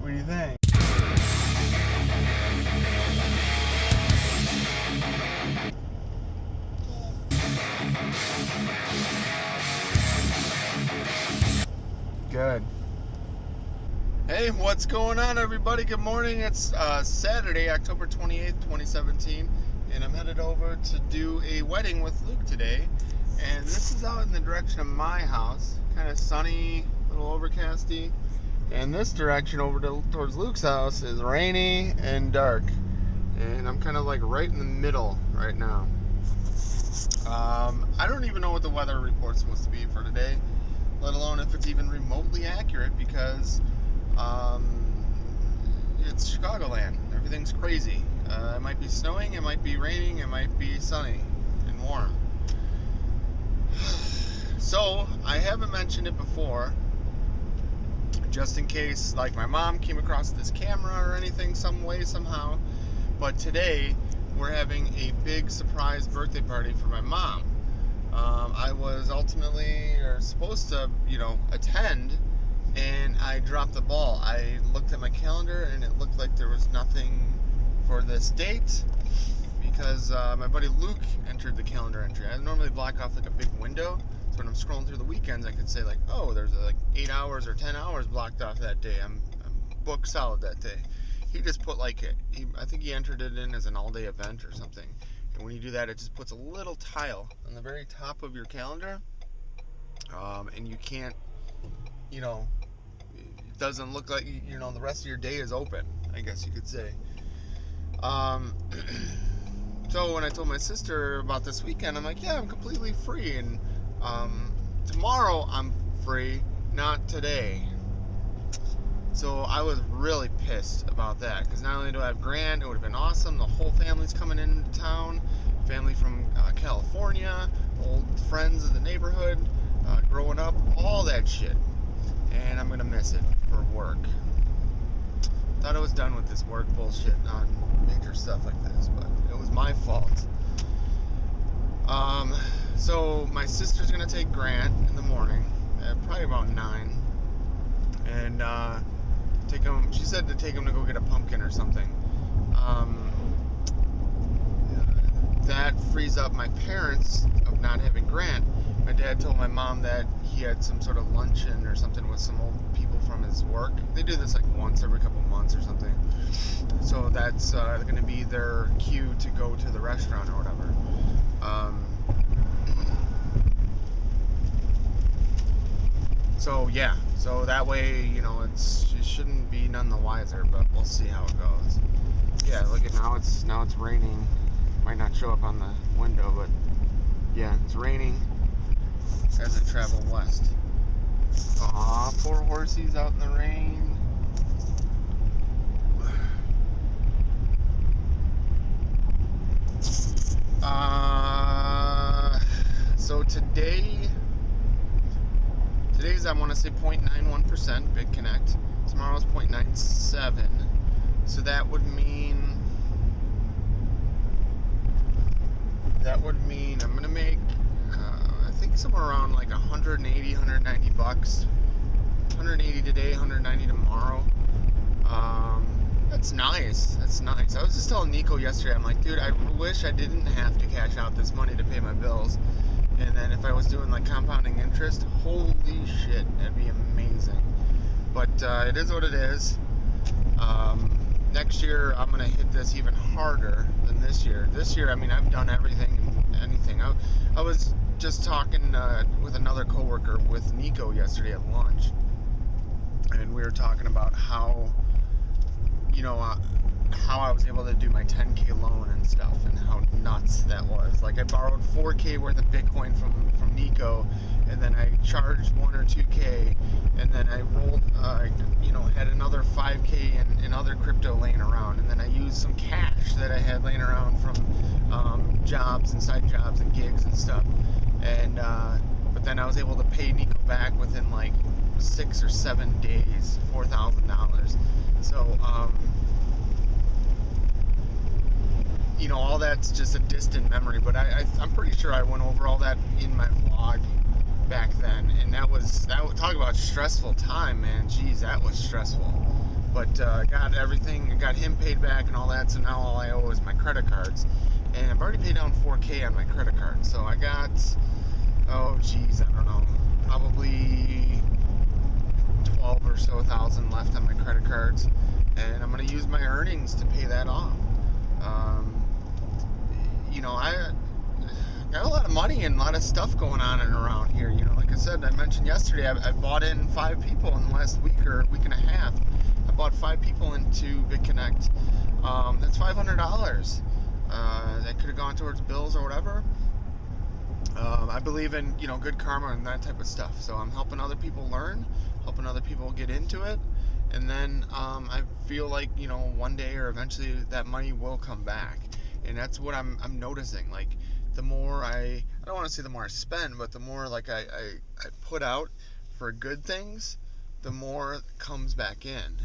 What do you think? Good. Hey, what's going on, everybody? Good morning. It's Saturday, October 28th, 2017, and I'm headed over to do a wedding with Luke today. And this is out in the direction of my house, kind of sunny, a little overcasty. And this direction over towards Luke's house is rainy and dark. And I'm kind of like right in the middle right now. I don't even know what the weather report's supposed to be for today, let alone if it's even remotely accurate, because it's Chicagoland. Everything's crazy. It might be snowing, it might be raining, it might be sunny and warm. So, I haven't mentioned it before, just in case, like, my mom came across this camera or anything, some way, somehow. But today, we're having a big surprise birthday party for my mom. I was ultimately, or supposed to, attend, and I dropped the ball. I looked at my calendar, and it looked like there was nothing for this date, because my buddy Luke entered the calendar entry. I normally block off like a big window, so when I'm scrolling through the weekends, I could say like, oh, there's like 8 hours or 10 hours blocked off that day. I'm booked solid that day. He just put like I think he entered it in as an all-day event or something. And when you do that, it just puts a little tile on the very top of your calendar, and you can't, it doesn't look like the rest of your day is open, I guess you could say. So when I told my sister about this weekend, I'm like, yeah, I'm completely free, and tomorrow I'm free, not today. So I was really pissed about that, because not only do I have Grant, it would have been awesome. The whole family's coming into town, family from California, old friends of the neighborhood, growing up, all that shit. And I'm gonna miss it for work. Thought I was done with this work bullshit on major stuff like this, but it was my fault. So my sister's gonna take Grant in the morning, probably about 9, and take him. She said to take him to go get a pumpkin or something. That frees up my parents of not having Grant. My dad told my mom that he had some sort of luncheon or something with some old people from his work. They do this like once every couple months or something. So that's going to be their cue to go to the restaurant or whatever. So yeah, so that way, it shouldn't be none the wiser, but we'll see how it goes. Yeah, look at now it's raining. Might not show up on the window, but yeah, it's raining as I travel west. Aw, poor horsies out in the rain. So today's I want to say 0.91% BitConnect. Tomorrow's 0.97. So that would mean I'm gonna make I think somewhere around like 180, 190 bucks. 180 today, 190 tomorrow. That's nice. That's nice. I was just telling Nico yesterday, I'm like, dude, I wish I didn't have to cash out this money to pay my bills. And then if I was doing like compounding interest, holy shit, that'd be amazing. But it is what it is. Next year, I'm going to hit this even harder than this year. This year, I mean, I've done everything and anything. I was just talking with another coworker with Nico yesterday at lunch. And we were talking about how I was able to do my 10K loan and stuff, and how nuts that was. Like, I borrowed 4K worth of Bitcoin from Nico, and then I charged 1 or 2K, and then I rolled, had another 5K in other crypto laying around, and then I used some cash that I had laying around from jobs and side jobs and gigs and stuff, and but then I was able to pay Nico back within like 6 or 7 days, $4,000. So all that's just a distant memory, but I'm pretty sure I went over all that in my vlog back then, and that talk about stressful time, man. Jeez, that was stressful. But got everything, got him paid back and all that. So now all I owe is my credit cards, and I've already paid down $4K on my credit card. So I got, oh geez, I don't know, probably 12 or so thousand left on my credit cards, and I'm gonna use my earnings to pay that off. You know, I got a lot of money and a lot of stuff going on and around here. You know, like I said, I mentioned yesterday, I bought in 5 people in the last week or week and a half. I bought 5 people into BitConnect. That's $500. That could have gone towards bills or whatever. I believe in, you know, good karma and that type of stuff. So I'm helping other people learn, helping other people get into it, and then I feel like, you know, one day or eventually that money will come back. And that's what I'm noticing. Like, the more I don't want to say the more I spend, but the more like I put out for good things, the more it comes back in.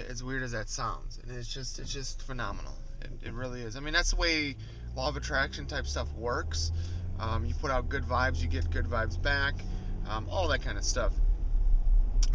As weird as that sounds, and it's just phenomenal. It really is. I mean, that's the way law of attraction type stuff works. You put out good vibes, you get good vibes back, all that kind of stuff.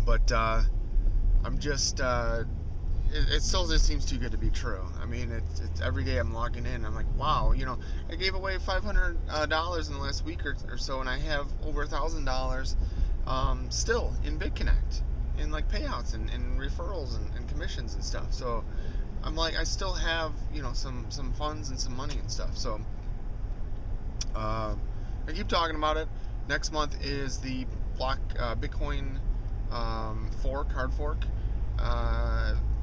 But I'm just, it still just seems too good to be true. I mean, it's every day I'm logging in, I'm like, wow, you know, I gave away $500 in the last week or so, and I have over $1,000 still in BitConnect, in like payouts and referrals and commissions and stuff. So I'm like, I still have, you know, some funds and some money and stuff. So I keep talking about it. Next month is the Bitcoin hard fork.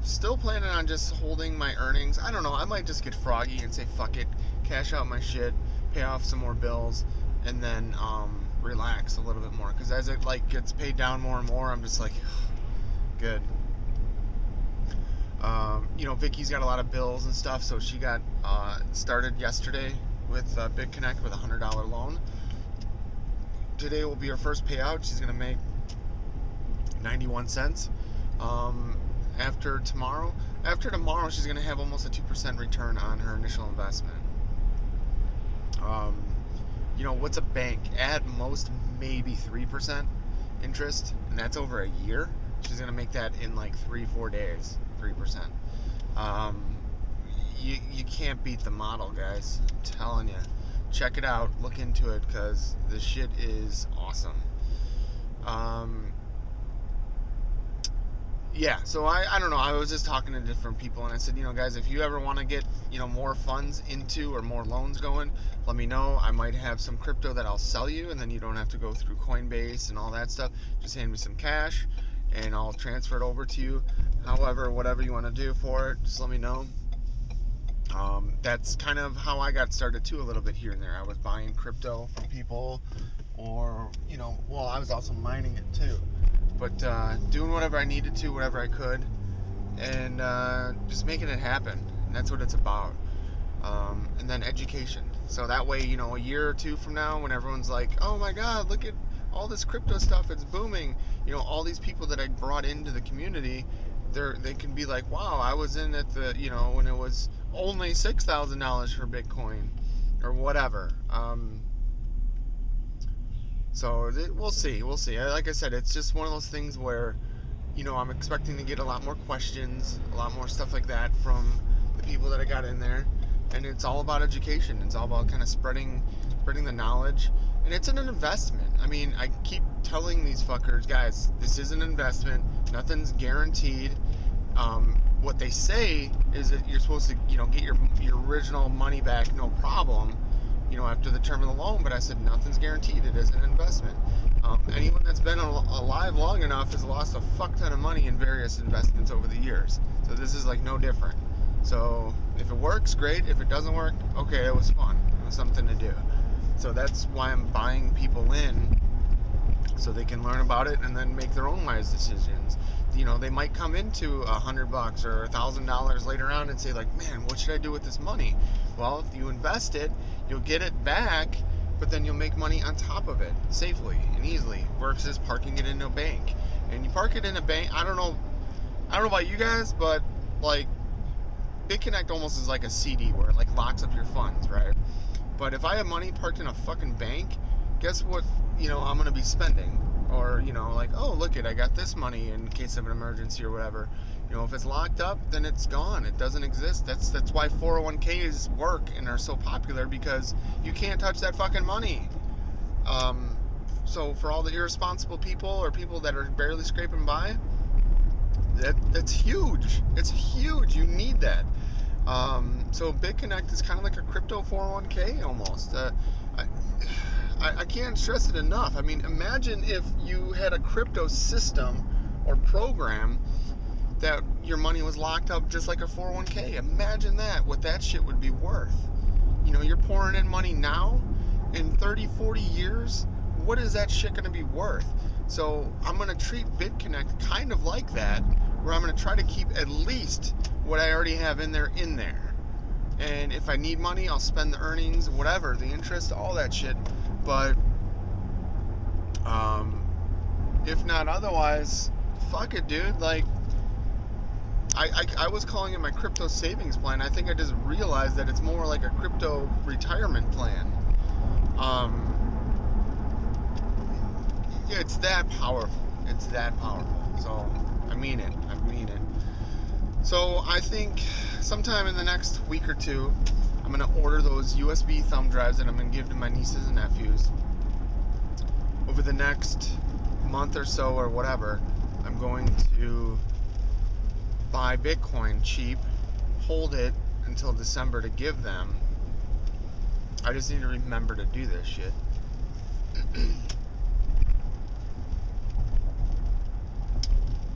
Still planning on just holding my earnings. I don't know, I might just get froggy and say fuck it, cash out my shit, pay off some more bills, and then relax a little bit more, because as it like gets paid down more and more, I'm just like, good. You know, Vicky's got a lot of bills and stuff, so she got started yesterday with BitConnect with a $100 loan. Today will be her first payout. She's gonna make 91 cents. After tomorrow, she's gonna have almost a 2% return on her initial investment. You know, what's a bank? At most, maybe 3% interest, and that's over a year. She's gonna make that in like 3-4 days, 3%. You can't beat the model, guys. I'm telling you. Check it out. Look into it, because the shit is awesome. Yeah, so I don't know, I was just talking to different people, and I said, you know, guys, if you ever want to get, you know, more funds into or more loans going, let me know. I might have some crypto that I'll sell you, and then you don't have to go through Coinbase and all that stuff. Just hand me some cash, and I'll transfer it over to you. However, whatever you want to do for it, just let me know. That's kind of how I got started too, a little bit here and there. I was buying crypto from people, or, you know, well, I was also mining it too. But doing whatever I needed to, whatever I could, and just making it happen. And that's what it's about. And then education. So that way, you know, a year or two from now, when everyone's like, oh my God, look at all this crypto stuff, it's booming. You know, all these people that I brought into the community, they can be like, wow, I was in at the, you know, when it was only $6,000 for Bitcoin or whatever. So we'll see. Like I said, it's just one of those things where, you know, I'm expecting to get a lot more questions, a lot more stuff like that from the people that I got in there. And it's all about education. It's all about kind of spreading the knowledge. And it's an investment. I mean, I keep telling these fuckers, guys, this is an investment. Nothing's guaranteed. What they say is that you're supposed to, you know, get your original money back, no problem, you know, after the term of the loan. But I said, nothing's guaranteed. It is an investment. Anyone that's been alive long enough has lost a fuck ton of money in various investments over the years. So this is like no different. So if it works, great. If it doesn't work, okay, it was fun. It was something to do. So that's why I'm buying people in, so they can learn about it and then make their own wise decisions. You know, they might come into $100 or $1,000 later on and say like, man, what should I do with this money? Well, if you invest it, you'll get it back, but then you'll make money on top of it safely and easily, versus parking it in a bank. And you park it in a bank, I don't know about you guys, but like BitConnect almost is like a CD where it like locks up your funds, right? But if I have money parked in a fucking bank, guess what, you know, I'm going to be spending? or you know, like, oh look it, I got this money in case of an emergency or whatever. You know, if it's locked up, then it's gone. It doesn't exist. That's why 401ks work and are so popular, because you can't touch that fucking money. So for all the irresponsible people or people that are barely scraping by, that's huge. It's huge. You need that. So BitConnect is kind of like a crypto 401k almost. I can't stress it enough. I mean, imagine if you had a crypto system or program that your money was locked up just like a 401k. Imagine that, what that shit would be worth. You know, you're pouring in money now. In 30, 40 years, what is that shit going to be worth? So I'm going to treat BitConnect kind of like that, where I'm going to try to keep at least what I already have in there. And if I need money, I'll spend the earnings, whatever, the interest, all that shit. But if not otherwise, fuck it, dude. Like, I was calling it my crypto savings plan. I think I just realized that it's more like a crypto retirement plan. Yeah, it's that powerful. It's that powerful. So I mean it. So I think sometime in the next week or two, I'm gonna order those USB thumb drives that I'm gonna give to my nieces and nephews. Over the next month or so or whatever, I'm going to buy Bitcoin cheap, hold it until December to give them. I just need to remember to do this shit.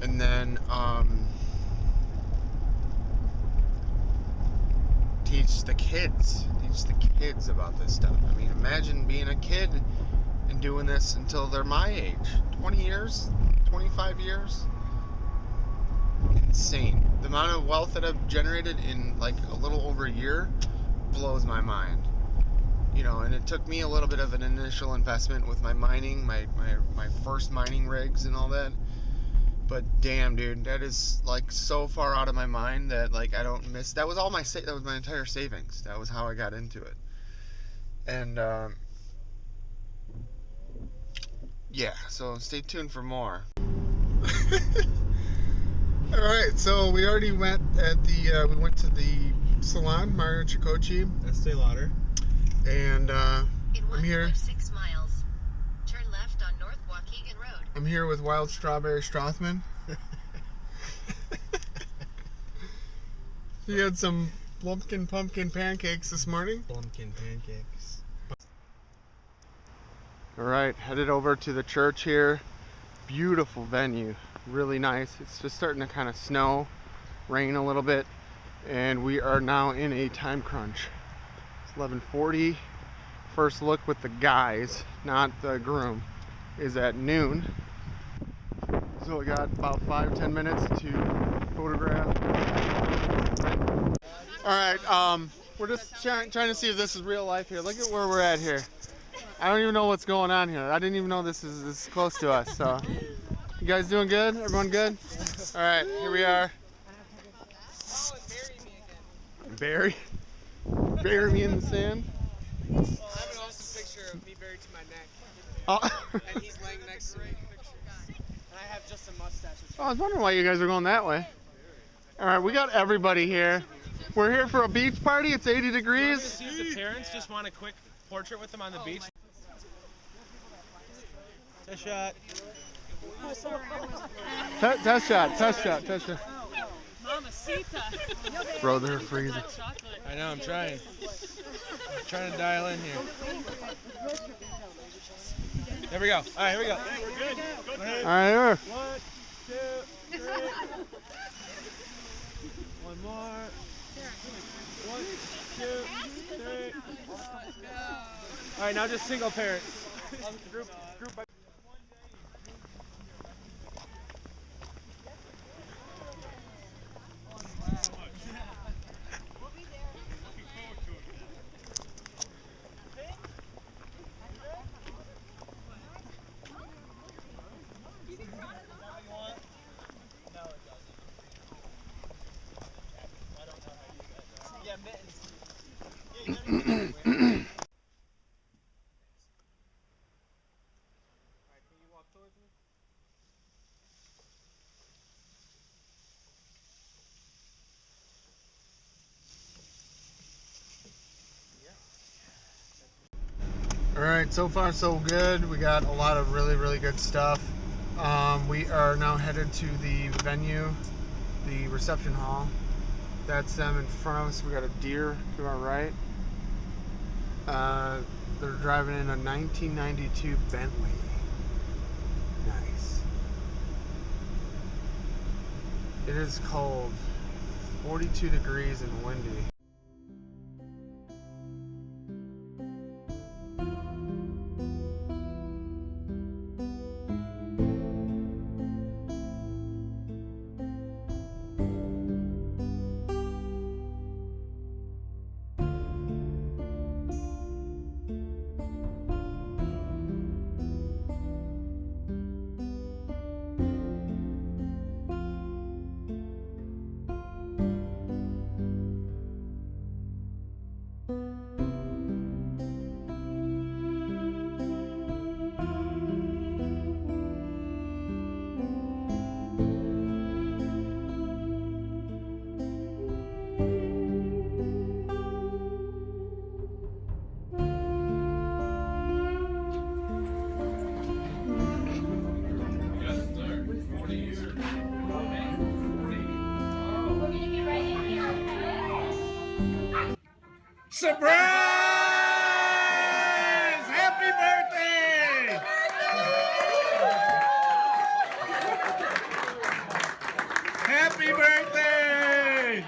And then teach the kids about this stuff. I mean, imagine being a kid and doing this until they're my age. 20 years, 25 years. Insane. The amount of wealth that I've generated in like a little over a year blows my mind. You know, and it took me a little bit of an initial investment with my mining, my first mining rigs and all that. But damn, dude, that is like so far out of my mind that like I don't miss. That was all my that was my entire savings. That was how I got into it. And yeah, so stay tuned for more. All right, so we already went at the we went to the salon, Mario Chicochi, Estee Lauder, and I'm here. 6 miles. Turn left on North Waukegan Road. I'm here with Wild Strawberry Strothman. He had some pumpkin pancakes this morning. Pumpkin pancakes. All right, headed over to the church here. Beautiful venue, really nice. It's just starting to kind of snow, rain a little bit, and we are now in a time crunch. It's 11:40. First look with the guys, not the groom, is at noon. So we got about 5-10 minutes to photograph. All right, we're just trying to see if this is real life here. Look at where we're at here. I don't even know what's going on here. I didn't even know this is this close to us. So, you guys doing good? Everyone good? All right, here we are. Oh, and bury me again. Bury me in the sand. Well, I have an awesome picture of me buried to my neck. Oh. And he's laying next to me. And I have just a mustache. I was wondering why you guys are going that way. All right, we got everybody here. We're here for a beach party. It's 80 degrees. See if the parents just want a quick portrait with them on the beach. Test shot. Test shot. Mamacita. Bro, they're freezing. I know, I'm trying. I'm trying to dial in here. There we go. All right, here we go. We're good. Go ahead. All right, here. 1, 2, 3. One more. 1, 2, 3. All right, now just single parents. Group by. Alright, so far so good. We got a lot of really good stuff. We are now headed to the venue, the reception hall. That's them in front of us. We got a deer to our right. They're driving in a 1992 Bentley. Nice. It is cold, 42 degrees and windy. Surprise! Happy birthday! Happy birthday!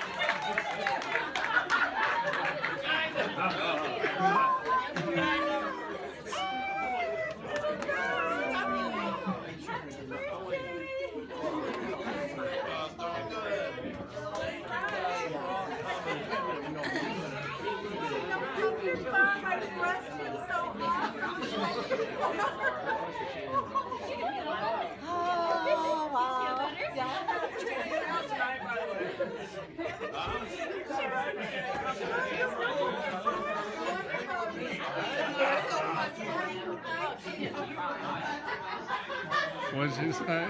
What'd you say?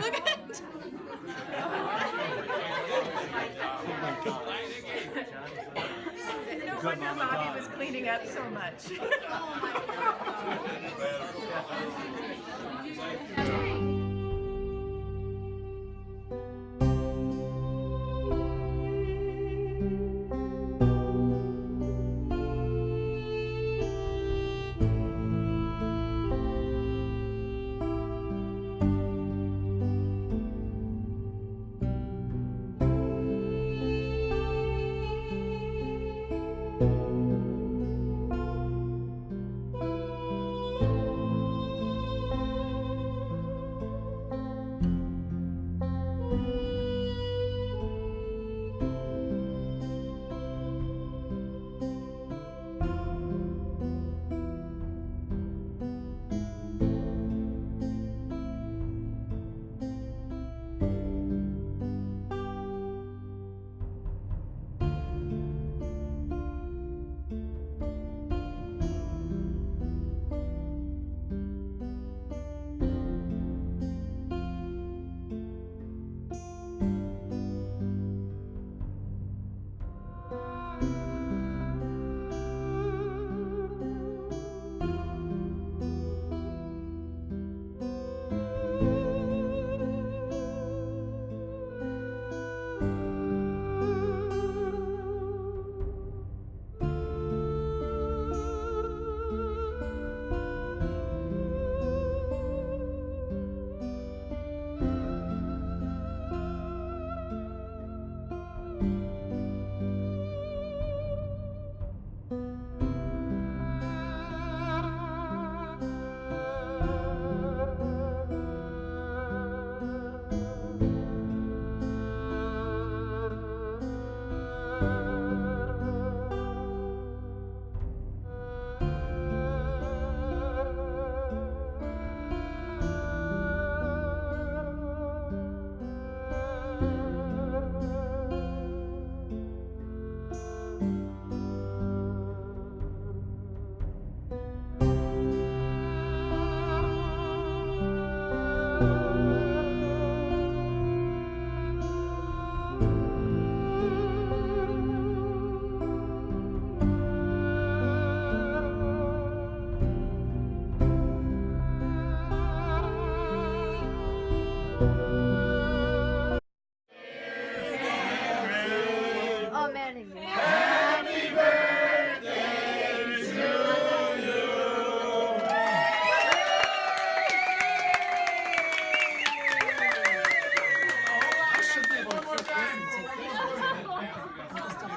No wonder Bobby was cleaning up so much.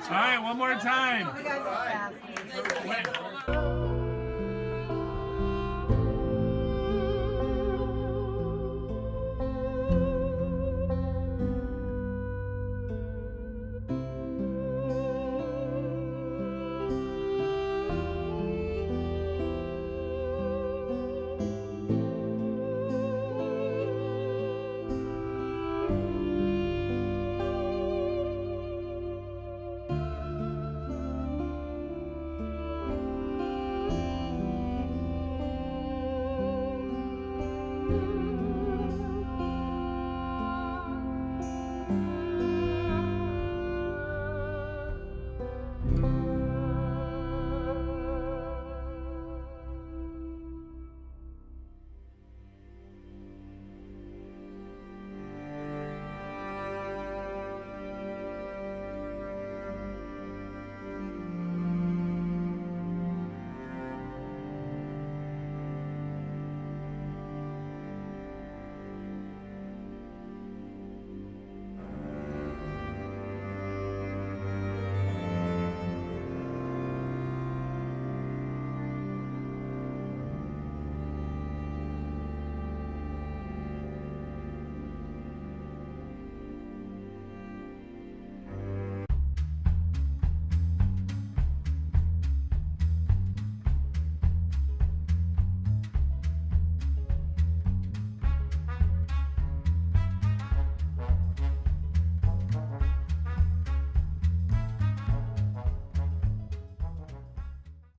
All right, one more time. You guys are fast.